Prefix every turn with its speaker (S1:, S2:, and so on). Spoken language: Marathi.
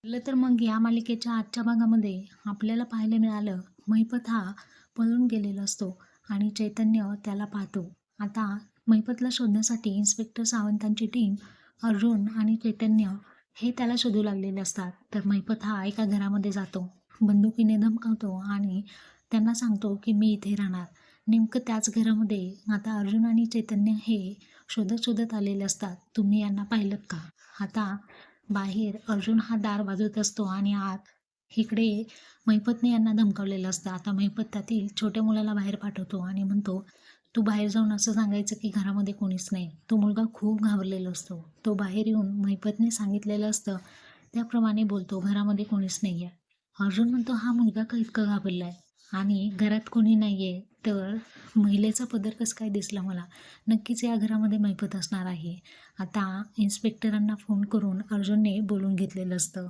S1: म्हटलं तर मग या मालिकेच्या आजच्या भागामध्ये आपल्याला पाहायला मिळालं, महिपत हा पळून गेलेला असतो आणि चैतन्य त्याला पाहतो. आता महिपतला शोधण्यासाठी इन्स्पेक्टर सावंतांची टीम अर्जुन आणि चैतन्य हे त्याला शोधू लागलेले असतात. तर महिपत हा एका घरामध्ये जातो, बंदुकीने धमकावतो आणि त्यांना सांगतो की मी इथे राहणार. नेमकं त्याच घरामध्ये आता अर्जुन आणि चैतन्य हे शोधत शोधत आलेले असतात. तुम्ही यांना पाहिलंत का? आता बाहेर अर्जुन हा दार वाजवत असतो आणि आत इकडे महिपतने यांना धमकावलेलं असतं. आता महिपत त्यातील छोट्या मुलाला बाहेर पाठवतो आणि म्हणतो, "तू बाहेर जाऊन असं सांगायचं की घरामध्ये कोणीच नाही." तो मुलगा खूप घाबरलेला असतो. तो बाहेर येऊन महिपतने सांगितलेलं असतं त्याप्रमाणे बोलतो, "घरामध्ये कोणीच नाही आहे." अर्जुन म्हणतो, "हा मुलगा का इतका घाबरलाय? आणि घरात कोणी नाहीये तर महिलेचा पदर कसं काय दिसला मला? नक्कीच या घरामध्ये महिपत असणार आहे." आता इन्स्पेक्टरांना फोन करून अर्जुनने बोलून घेतलेलं असतं.